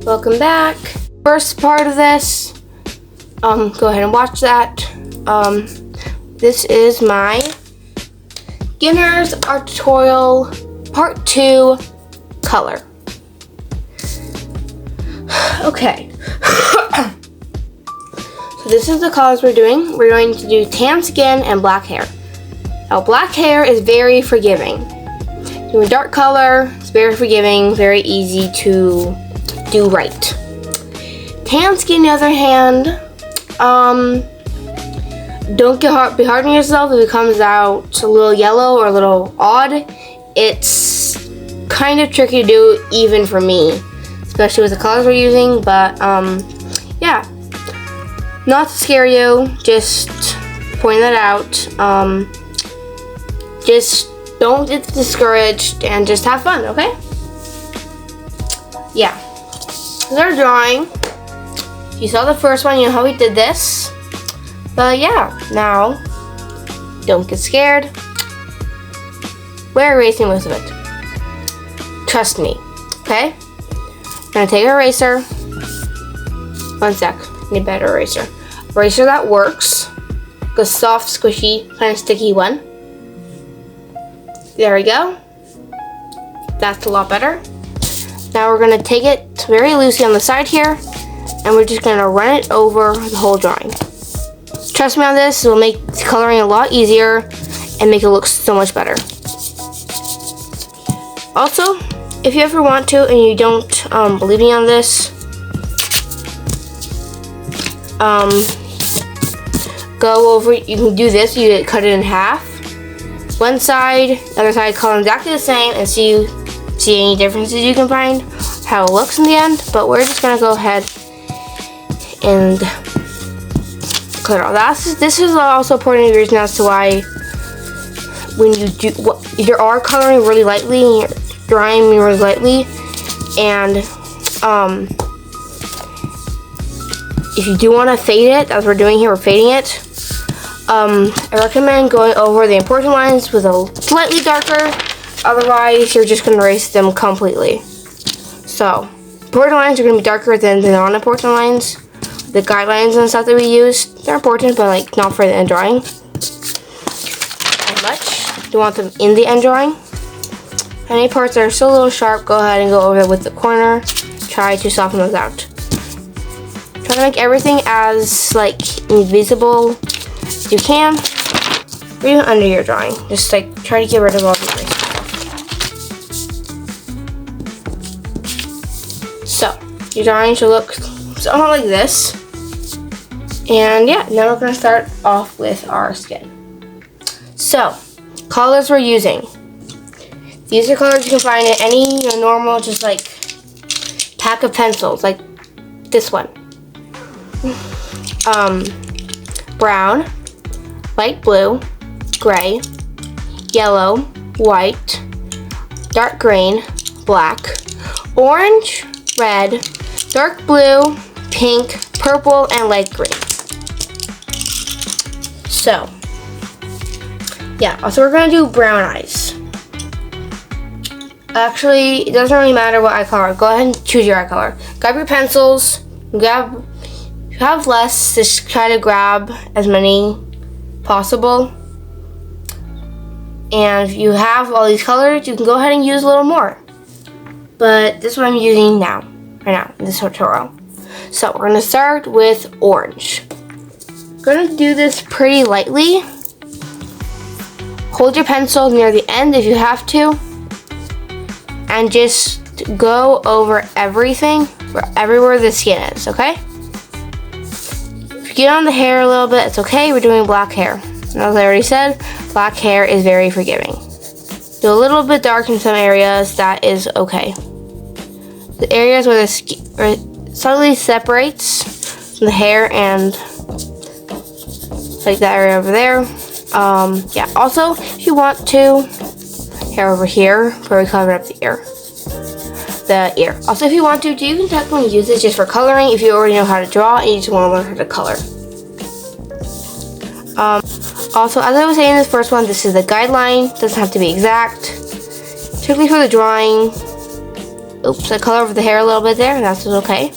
Welcome back. First part of this, go ahead and watch that. This is my beginner's art tutorial part 2 color. Okay. So this is the colors we're doing. We're going to do tan skin and black hair. Now black hair is very forgiving. Doing dark color is very forgiving, very easy to do right. Tan skin, on the other hand, don't be hard on yourself if it comes out a little yellow or a little odd. It's kind of tricky to do even for me, especially with the colors we're using, but yeah. Not to scare you, just point that out. Just don't get discouraged and just have fun, okay? Yeah. This is our drawing. If you saw the first one, you know how we did this. But yeah, now, don't get scared. We're erasing most of it. Trust me, okay? I'm gonna take an eraser. One sec, I need a better eraser. Eraser that works. Like a soft, squishy, kind of sticky one. There we go. That's a lot better. Now we're gonna take it very loosely on the side here, and we're just gonna run it over the whole drawing. Trust me on this, it will make coloring a lot easier and make it look so much better. Also, if you ever want to and you don't believe me on this, go over, you can do this, you cut it in half. One side, the other side, color exactly the same and see any differences you can find, how it looks in the end. But we're just gonna go ahead and clear all that. This is also important reason as to why when you do, if you are coloring really lightly and you're drawing really lightly, and if you do want to fade it, as we're doing here, we're fading it. I recommend going over the important lines with a slightly darker, otherwise you're just going to erase them completely. So, important lines are going to be darker than the non-important lines. The guidelines and stuff that we use, they're important, but like not for the end drawing as much. You want them in the end drawing. Any parts that are still a little sharp, go ahead and go over with the corner. Try to soften those out. Try to make everything as like invisible as you can, or even under your drawing. Just like try to get rid of all the erasers. So your drawing should look something like this. And yeah, now we're gonna start off with our skin. So, colors we're using. These are colors you can find in any normal, just like pack of pencils, like this one. Brown, light blue, gray, yellow, white, dark green, black, orange, red, dark blue, pink, purple, and light green. So, yeah, also we're going to do brown eyes. Actually, it doesn't really matter what eye color. Go ahead and choose your eye color. Grab your pencils. If you have less, just try to grab as many possible. And if you have all these colors, you can go ahead and use a little more. But this is what I'm using right now, in this tutorial. So we're going to start with orange. We're going to do this pretty lightly. Hold your pencil near the end if you have to. And just go over everything, everywhere the skin is, okay? If you get on the hair a little bit, it's okay. We're doing black hair. And as I already said, black hair is very forgiving. Do a little bit dark in some areas, that is okay. The areas where the skin slightly separates from the hair and like that area over there. Yeah, also, if you want to, hair over here, where we covered up the ear. Also, if you want to, you can definitely use this just for coloring if you already know how to draw and you just want to learn how to color. Also, as I was saying in this first one, this is a guideline. Doesn't have to be exact. Particularly for the drawing, Oops, I color over the hair a little bit there, and that's okay.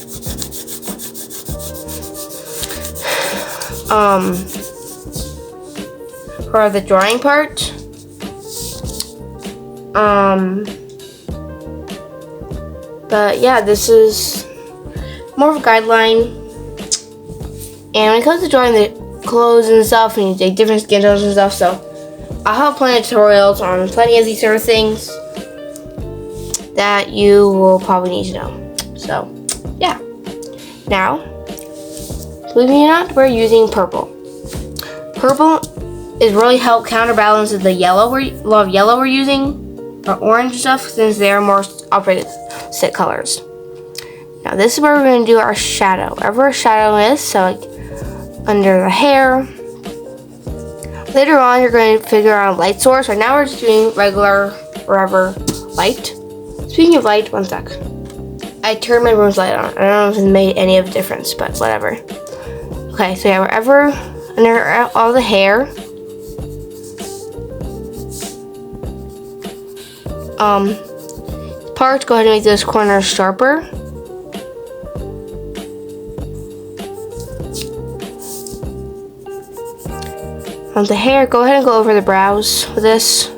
For the drawing part, but yeah, this is more of a guideline. And when it comes to drawing the clothes and stuff, and you take different skin tones and stuff, so I'll have plenty of tutorials on plenty of these sort of things that you will probably need to know. So, yeah. Now, believe it or not, we're using purple. Purple is really help counterbalance the yellow we're using, or orange and stuff, since they are more opposite colors. Now, this is where we're going to do our shadow. Wherever our shadow is, so like under the hair. Later on, you're going to figure out a light source. Right now, we're just doing regular, wherever light. Speaking of light, one sec. I turned my room's light on. I don't know if it made any of a difference, but whatever. Okay, so yeah, wherever under all the hair, part, go ahead and make those corners sharper. On the hair, go ahead and go over the brows with this.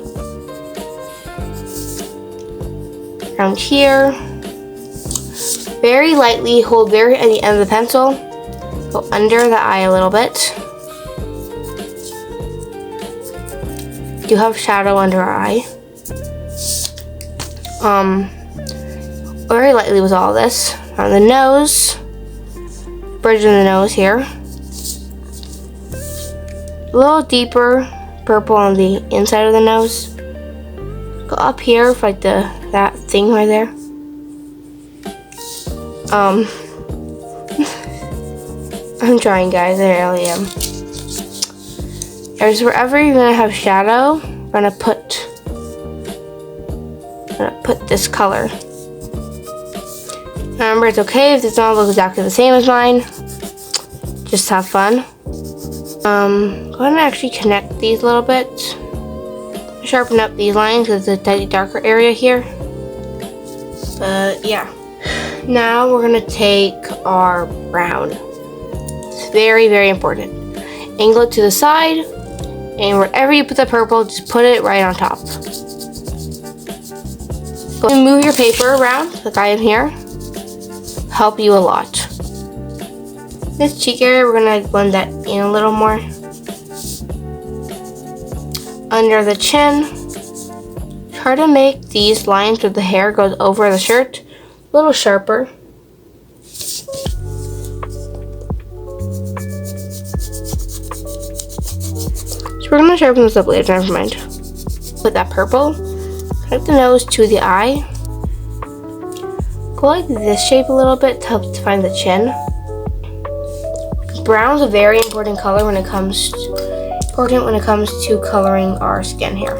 Around here, very lightly hold very at the end of the pencil. Go under the eye a little bit. Do have shadow under our eye. Very lightly with all this. On the nose, bridge in the nose here. A little deeper purple on the inside of the nose. Go up here for like that thing right there. I'm trying, guys. I really am. There's wherever you're gonna have shadow, I'm gonna put this color. Remember, it's okay if it does not look exactly the same as mine. Just have fun. Go ahead and actually connect these a little bit. Sharpen up these lines because it's a slightly darker area here. But yeah. Now we're gonna take our brown. It's very, very important. Angle it to the side, and wherever you put the purple, just put it right on top. Go and move your paper around, like I am here. Help you a lot. This cheek area, we're gonna blend that in a little more. Under the chin, try to make these lines where the hair goes over the shirt a little sharper. So we're gonna sharpen this up later, never mind. With that purple, connect the nose to the eye. Go like this shape a little bit to help define the chin. Brown is a very important color when it comes to coloring our skin here.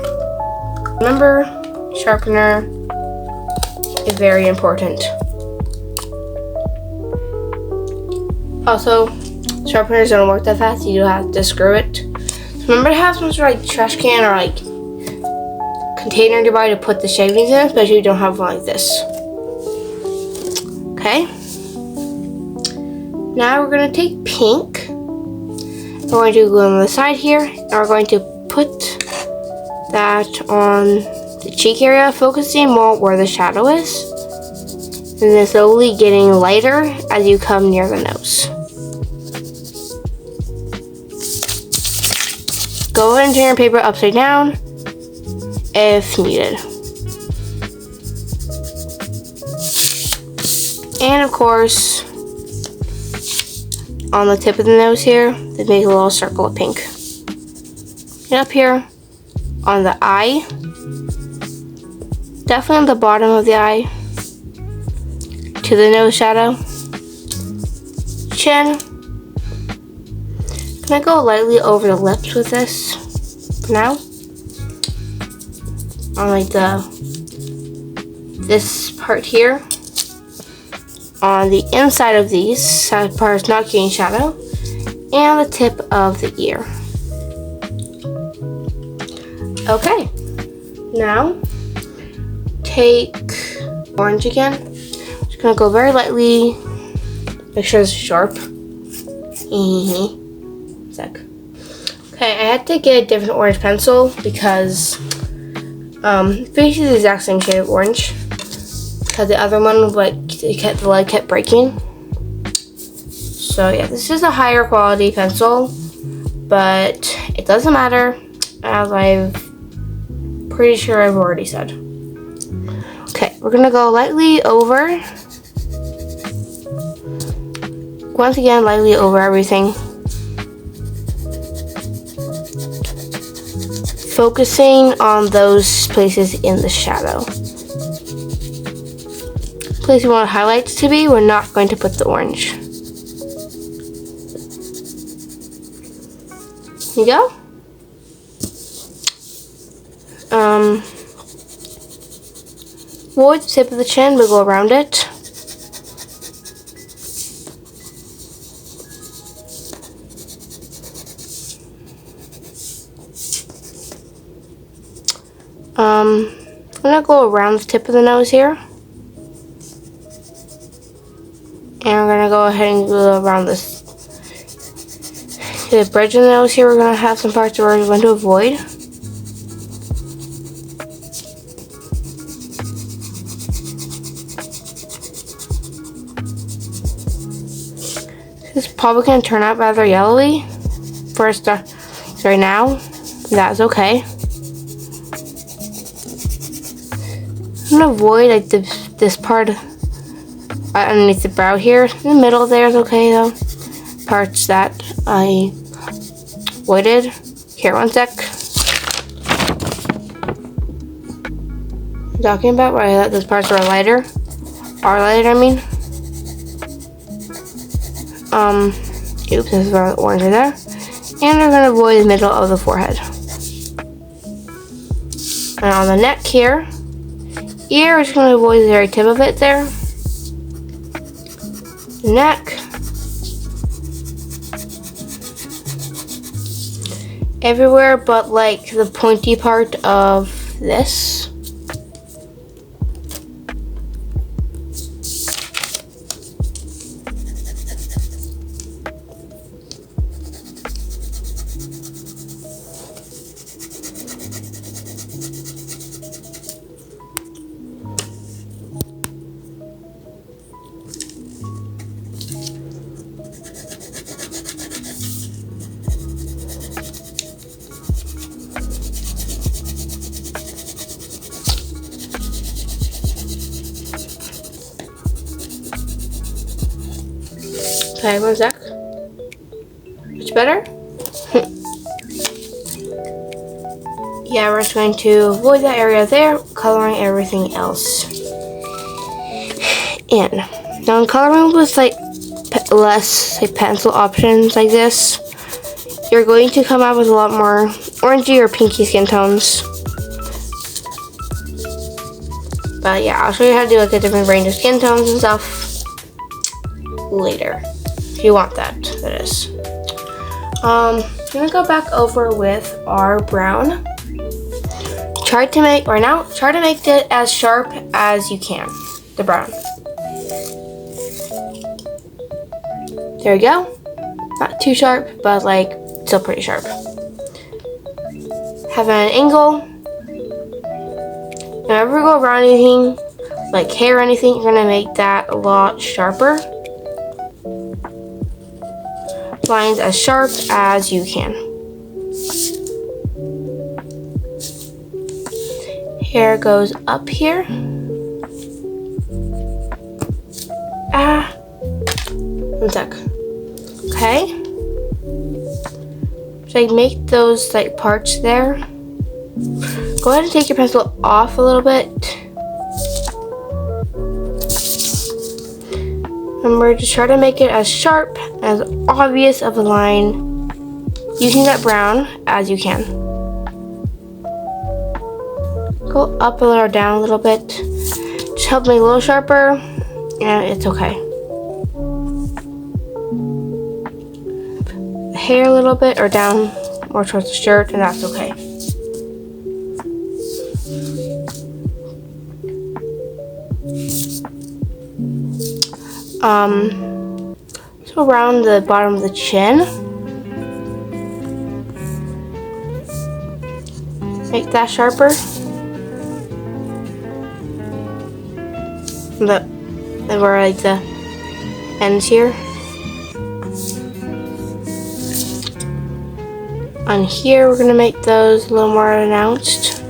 Remember, sharpener is very important. Also, sharpeners don't work that fast. You do have to screw it. So remember to have some sort of like trash can or like container nearby to put the shavings in, especially if you don't have one like this. Okay. Now we're going to take pink. We're going to go on the side here, and we're going to put that on the cheek area, focusing more where the shadow is. And then slowly getting lighter as you come near the nose. Go ahead and turn your paper upside down if needed. And of course, on the tip of the nose here, they make a little circle of pink. And up here, on the eye, definitely on the bottom of the eye, to the nose shadow, chin. Can I go lightly over the lips with this for now? On like this part here. On the inside of these parts not getting shadow, and the tip of the ear. Okay, now take orange again. Just gonna go very lightly. Make sure it's sharp. Sec. Okay, I had to get a different orange pencil because basically the exact same shade of orange. Because the other one, the lead kept breaking. So yeah, this is a higher quality pencil, but it doesn't matter, as I'm pretty sure I've already said. Okay, we're gonna go lightly over. Once again, lightly over everything. Focusing on those places in the shadow. Place we want highlights to be, we're not going to put the orange. Here you go. Avoid the tip of the chin, but go around it. I'm gonna go around the tip of the nose here. And we're gonna go ahead and go around this. The bridge of the nose here, we're gonna have some parts where we're going to avoid. This is probably gonna turn out rather yellowy first right now. That's okay. I'm gonna avoid like this part underneath the brow here. In the middle there is okay though. Parts that I avoided. Here, one sec. I'm talking about where I thought those parts were lighter. I mean. Oops, this is where the orange in there. And we're gonna avoid the middle of the forehead. And on the neck here, ear, we're just going to avoid the very tip of it there. Neck. Everywhere but like the pointy part of this. Okay, one sec. Much better? Yeah, we're just going to avoid that area there, coloring everything else in. Now, in coloring with like less like pencil options like this, you're going to come out with a lot more orangey or pinky skin tones. But yeah, I'll show you how to do like a different range of skin tones and stuff later. If you want that, that is. I'm gonna go back over with our brown. Try to make it as sharp as you can, the brown. There we go. Not too sharp, but like still pretty sharp. Have an angle. Whenever you go around anything, like hair or anything, you're gonna make that a lot sharper. Lines as sharp as you can. Hair goes up here. One sec. Okay. So I make those like parts there. Go ahead and take your pencil off a little bit. Remember, just try to make it as sharp, as obvious of a line using that brown as you can. Go up a little or down a little bit. Just help make it a little sharper, and it's okay. The hair a little bit or down more towards the shirt, and that's okay. So around the bottom of the chin. Make that sharper. And where like the ends here. On here, we're gonna make those a little more pronounced.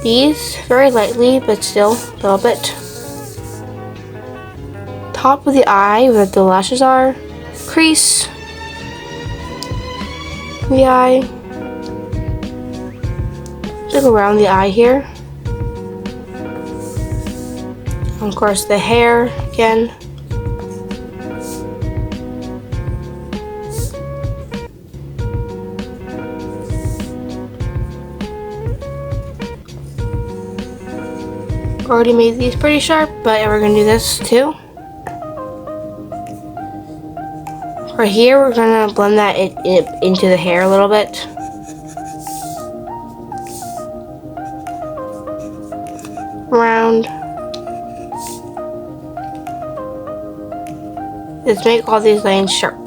These very lightly, but still a little bit. Top of the eye, where the lashes are. Crease. The eye. Just go around the eye here. And of course, the hair again. Already made these pretty sharp, but we're gonna do this too. Right here, we're gonna blend that into the hair a little bit. Around. Let's make all these lines sharp.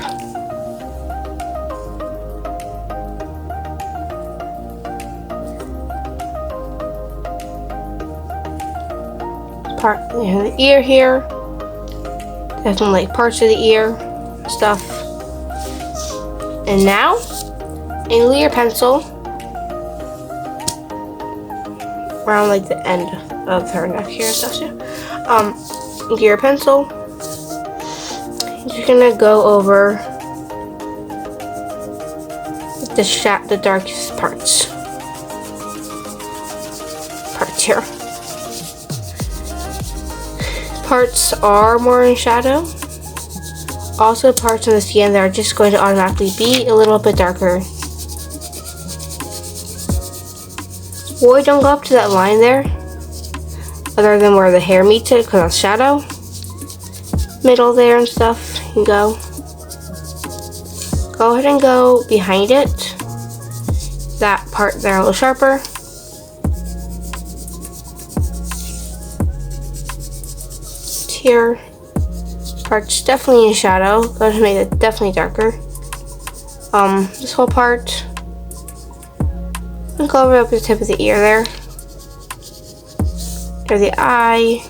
Part of the ear here. Definitely like parts of the ear stuff. And now, a clear pencil around like the end of her neck here and stuff too. Clear pencil. You're gonna go over the darkest parts here. Parts are more in shadow. Also parts of the skin that are just going to automatically be a little bit darker. Boy, don't go up to that line there, other than where the hair meets it, because that's shadow. Middle there and stuff, you go. Go ahead and go behind it. That part there a little sharper. Here, part's definitely in shadow. Go ahead and make it definitely darker. This whole part. And go over up the tip of the ear there. Or the eye.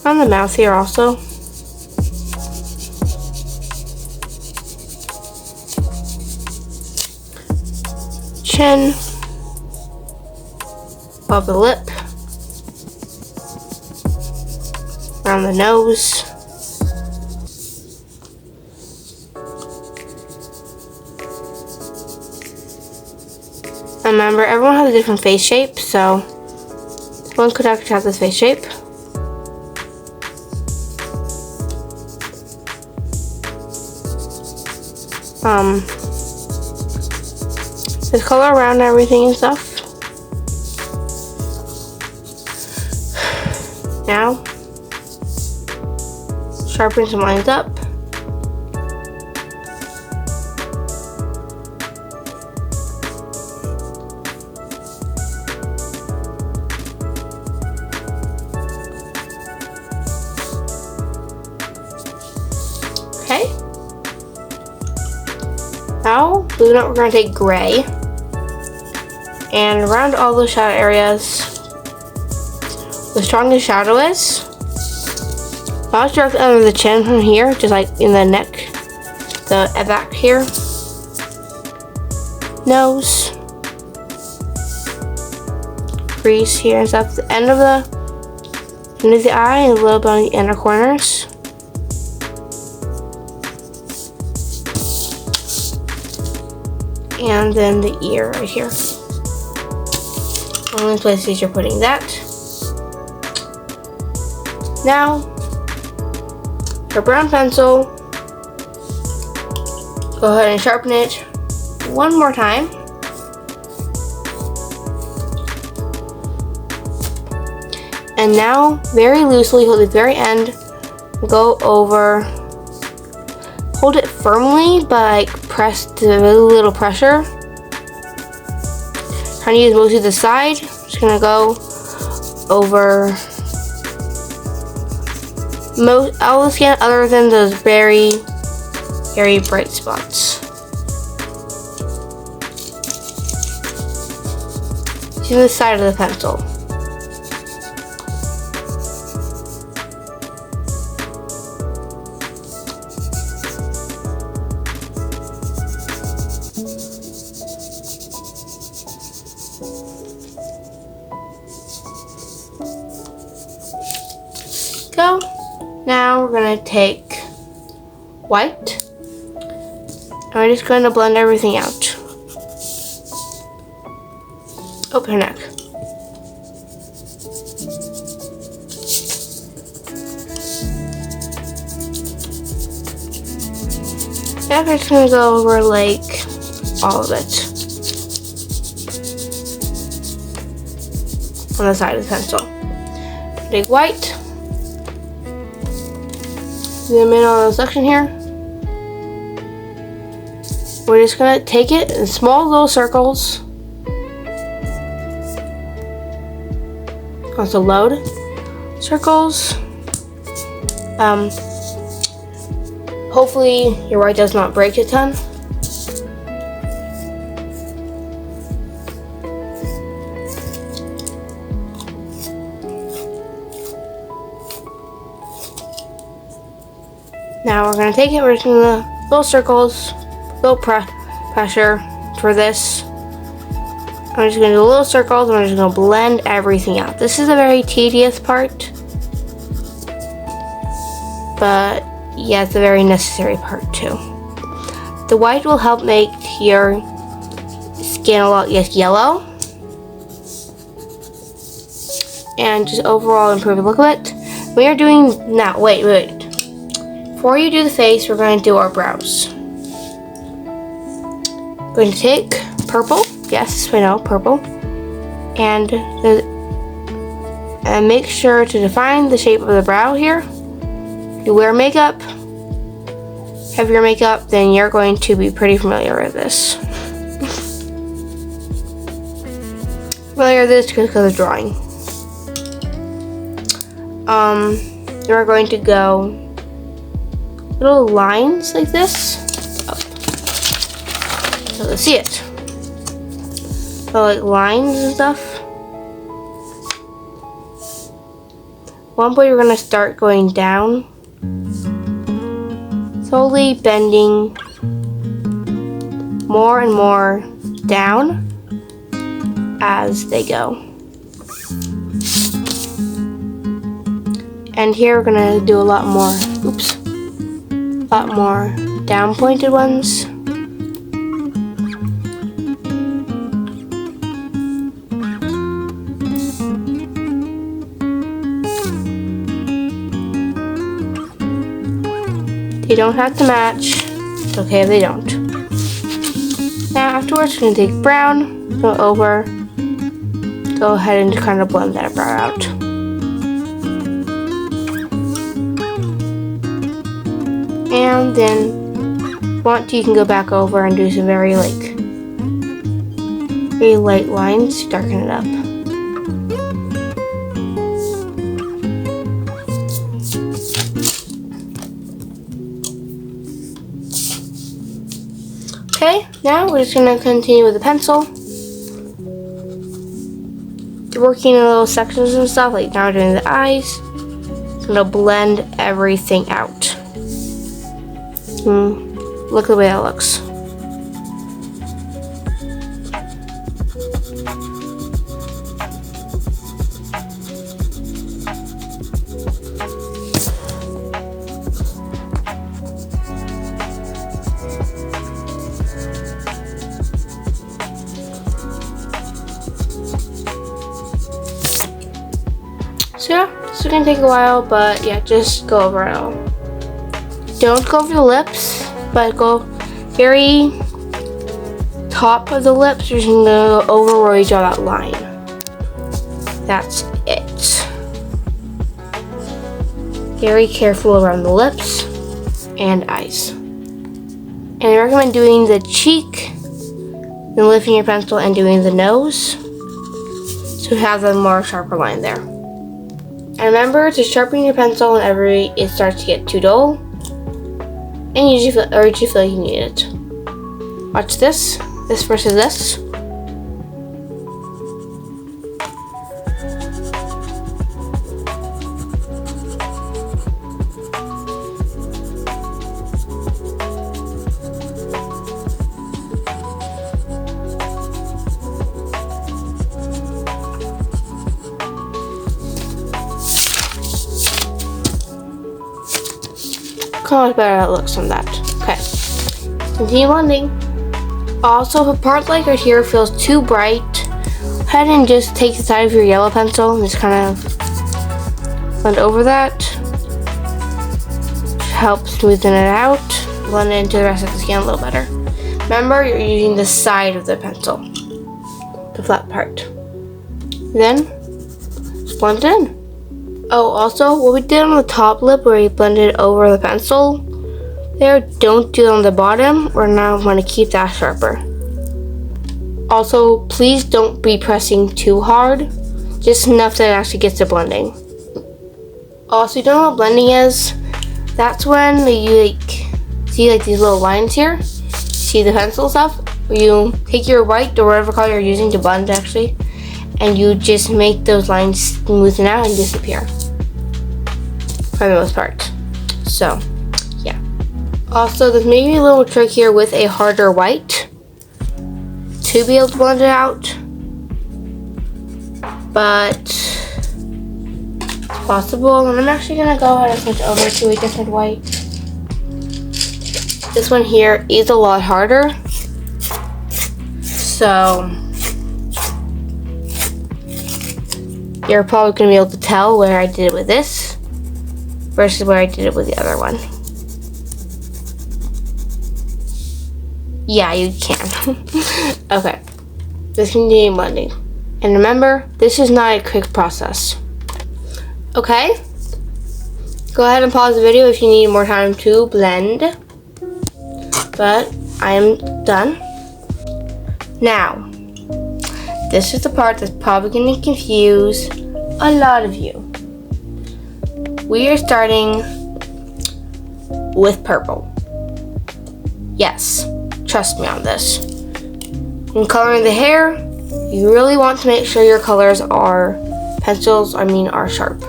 On the mouth here also. Chin. Above the lip. Around the nose. Remember, everyone has a different face shape, so one could actually have this face shape. The color around everything and stuff. Now, sharpen some lines up. Okay. Now, we're going to take gray. And around all those shadow areas, the strongest shadow is not directly under the chin from here, just like in the neck, the back here, nose, crease here and stuff, the end of the eye, and a little bit on the inner corners. And then the ear right here. Only places you're putting that. Now, your brown pencil, go ahead and sharpen it one more time. And now, very loosely, hold the very end, go over, hold it firmly, but like press the really little pressure trying to use mostly the side. Just gonna go over all the skin other than those very, very bright spots. To the side of the pencil. Go. Now we're gonna take white and we're just going to blend everything out. Open her neck. Now we're just gonna go over like all of it on the side of the pencil. Take white. Zoom in on the section here. We're just gonna take it in small little circles. Also load circles. Hopefully your white does not break a ton. Now we're gonna take it, we're just gonna little circles, little pressure for this. I'm just gonna do little circles and we're just gonna blend everything out. This is a very tedious part, but yeah, it's a very necessary part too. The white will help make your skin a lot less yellow and just overall improve the look of it. We are doing now, wait. Before you do the face, we're going to do our brows. Going to take purple, yes, I know, purple, and make sure to define the shape of the brow here. If you wear makeup, heavier makeup, then you're going to be pretty familiar with this. Familiar with this because of drawing. We're going to go little lines like this up. So let's see it. So like lines and stuff. One point we're gonna start going down, slowly bending more and more down as they go. And here we're gonna do a lot more, down pointed ones. They don't have to match. It's okay if they don't. Now afterwards, we're gonna take brown, go over, go ahead and kind of blend that brow out. And then, you can go back over and do some very light lines to darken it up. Okay, now we're just gonna continue with the pencil. Working in little sections and stuff, like now we're doing the eyes. It's gonna blend everything out. Look at the way that looks. So yeah, this is gonna take a while, but yeah, just go over it all. Don't go over the lips, but go very top of the lips. You're just gonna go over where you draw that line. That's it. Very careful around the lips and eyes. And I recommend doing the cheek Then lifting your pencil and doing the nose. So you have a more sharper line there. And remember to sharpen your pencil whenever it starts to get too dull. And you feel like you need it. Watch this. This versus this. How much better that looks on that. Okay. Continue blending. Also, if a part like right here feels too bright, go ahead and just take the side of your yellow pencil and just kind of blend over that. Help smoothen it out. Blend it into the rest of the skin a little better. Remember, you're using the side of the pencil, the flat part. Then, just blend it in. Oh, also, what we did on the top lip where we blended over the pencil there, don't do it on the bottom. We're now going to keep that sharper. Also, please don't be pressing too hard, just enough that it actually gets to blending. Also, you don't know what blending is? That's when you see these little lines here. See the pencil stuff? Where you take your white or whatever color you're using to blend actually, and you just make those lines smoothen out and disappear. For the most part. So, yeah. Also, there's maybe a little trick here with a harder white to be able to blend it out. But it's possible. And I'm actually going to go ahead and switch over to a different white. This one here is a lot harder. So, you're probably going to be able to tell where I did it with this versus where I did it with the other one. Yeah, you can. Okay, just continue blending. And remember, this is not a quick process. Okay? Go ahead and pause the video if you need more time to blend. But I am done. Now, this is the part that's probably going to confuse a lot of you. We are starting with purple. Yes, trust me on this. When coloring the hair, you really want to make sure your colors are are sharp.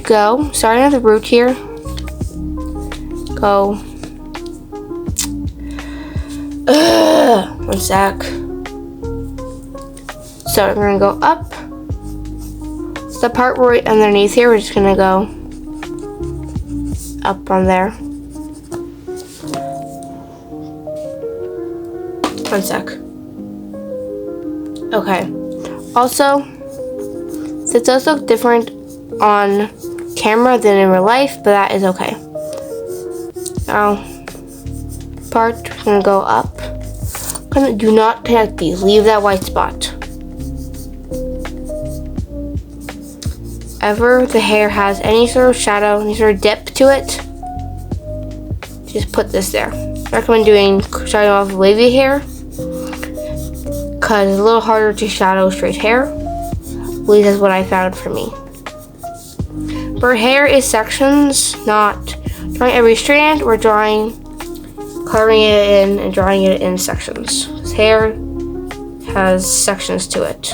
Go, starting at the root here. Go. One sec. So we're gonna go up. The part right underneath here, we're just gonna go up on there. One sec. Okay. Also, this does look different on camera than in real life, but that is okay. Now, part, we're gonna go up. Do not connect these. Leave that white spot. Ever the hair has any sort of shadow, any sort of depth to it, just put this there. I recommend starting off with wavy hair because it's a little harder to shadow straight hair. At least that's what I found for me. For hair is sections, not drawing every strand. We're coloring it in and drawing it in sections. This hair has sections to it,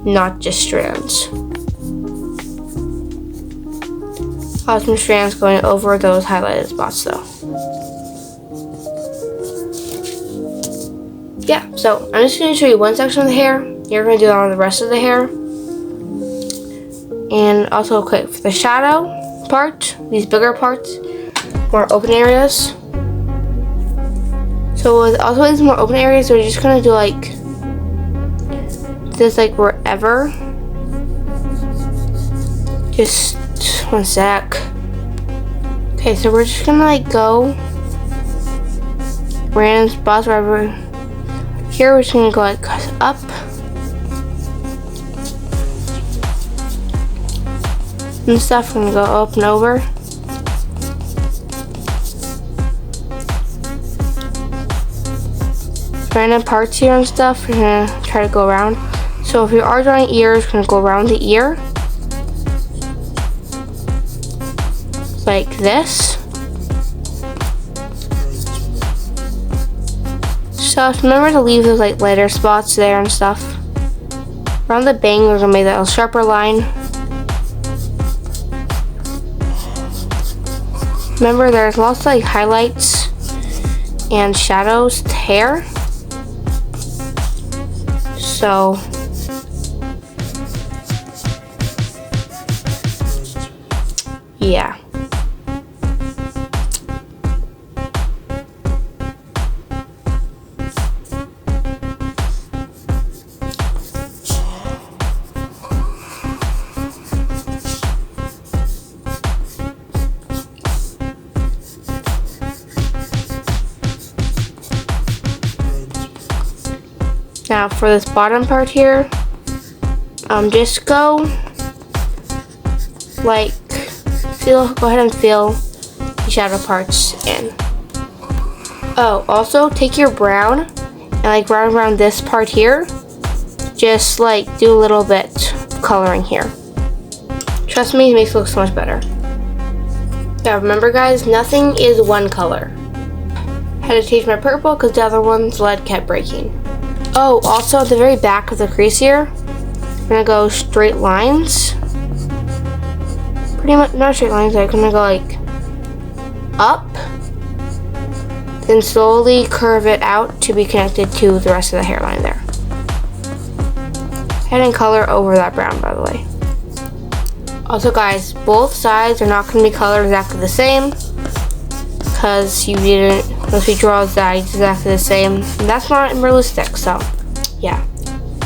not just strands. Some strands going over those highlighted spots though. Yeah, so I'm just going to show you one section of the hair. You're going to do it on the rest of the hair. And also quick, for the shadow part, these bigger parts, more open areas. So with also these more open areas, we're just going to do this wherever. Just one sec. Okay, so we're just gonna go random spots wherever. Here we're just gonna go up. And stuff, we're gonna go up and over. random parts here and stuff. We're gonna try to go around. So if you are drawing ears, we're gonna go around the ear. Like this. So remember to leave those like lighter spots there and stuff. Around the bang, we're gonna make that a sharper line. Remember, there's lots of like highlights and shadows to hair. So yeah. Now for this bottom part here, just go like go ahead and fill the shadow parts in. Oh, also take your brown and like round around this part here. Just like do a little bit of coloring here. Trust me, it makes it look so much better. Yeah, remember guys, nothing is one color. Had to change my purple because the other one's lead kept breaking. Oh, also at the very back of the crease here, we're gonna go straight lines. Pretty much, not straight lines, I'm gonna go like up, then slowly curve it out to be connected to the rest of the hairline there. Head and color over that brown, by the way. Also guys, both sides are not gonna be colored exactly the same because you didn't, unless we draw sides exactly the same, and that's not realistic, so yeah.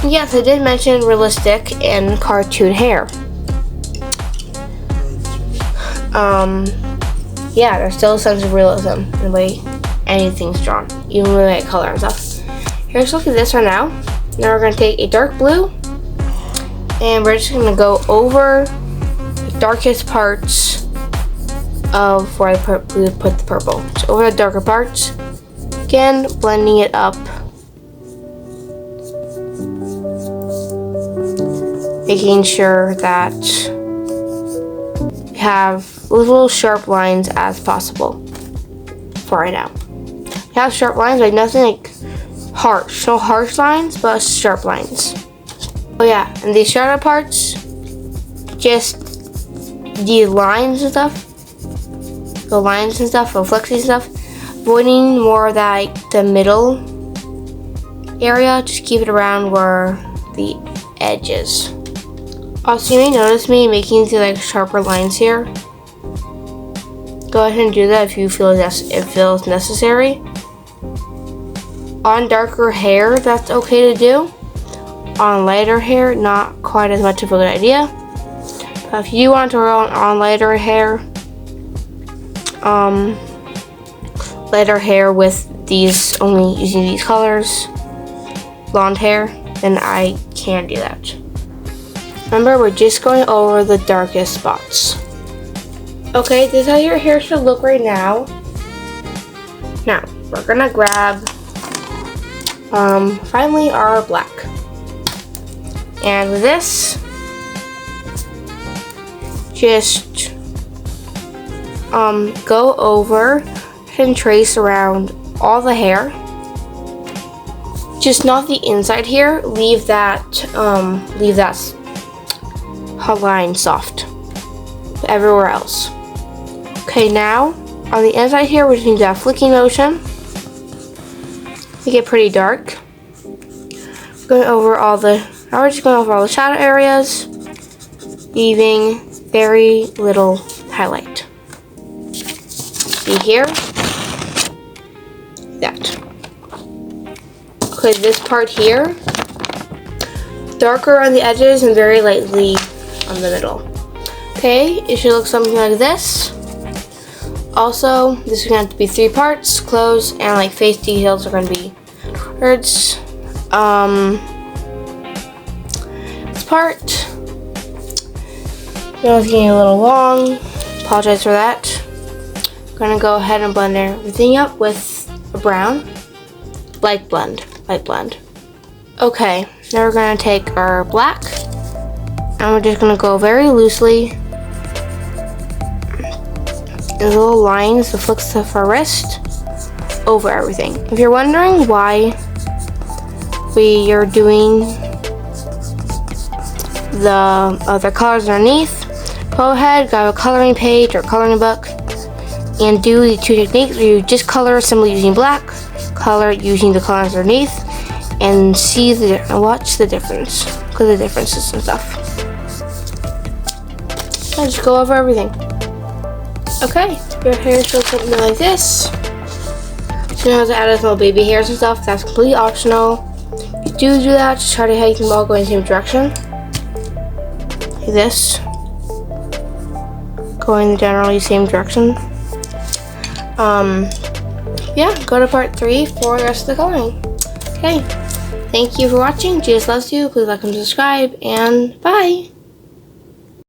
Yes, I did mention realistic and cartoon hair. Yeah, there's still a sense of realism in the way anything's drawn, even with like color and stuff. Here's look at this right now. Now we're gonna take a dark blue, and we're just gonna go over the darkest parts of where we put the purple. So over the darker parts, again, blending it up. Making sure that we have little sharp lines as possible for right now. We have sharp lines, like nothing like harsh. No harsh lines, but sharp lines. Oh yeah, and these shadow parts, just the lines and stuff, the lines and stuff, the flexy stuff, avoiding more of that, like the middle area, just keep it around where the edge is. Also, you may notice me making the like sharper lines here. Go ahead and do that if you feel it feels necessary. On darker hair, that's okay to do. On lighter hair, not quite as much of a good idea. But if you want to roll on lighter hair with these, only using these colors, blonde hair, then I can do that. Remember, we're just going over the darkest spots. Okay, this is how your hair should look right now. Now, we're gonna grab, finally, our black. And with this, just, go over and trace around all the hair. Just not the inside here. Leave that line soft. But everywhere else. Okay, now on the inside here, we're just going to do that flicking motion. Make it pretty dark. Going over all the. Now we're just going over all the shadow areas, leaving very little highlight. See here? That. Okay, this part here, darker on the edges and very lightly on the middle. Okay, it should look something like this. Also, this is going to have to be 3 parts. Clothes and like face details are going to be words. This part, it's getting a little long. Apologize for that. I'm going to go ahead and blend everything up with a brown, light blend. light blend. Okay, now we're gonna take our black and we're just gonna go very loosely in little lines, the flicks of our wrist, over everything. If you're wondering why we are doing the other colors underneath, go ahead, grab a coloring page or coloring book, and do the two techniques where you just color simply using black, color using the colors underneath, and see and watch the difference. Look at the differences and stuff. I just go over everything. Okay, your hair should look something like this. So you know how to add little baby hairs and stuff. That's completely optional. If you do that, just try to have them all go in the same direction. Like this. Going generally same direction. Yeah, go to part 3 for the rest of the coloring. Okay, thank you for watching. Jesus loves you. Please like and subscribe, and bye.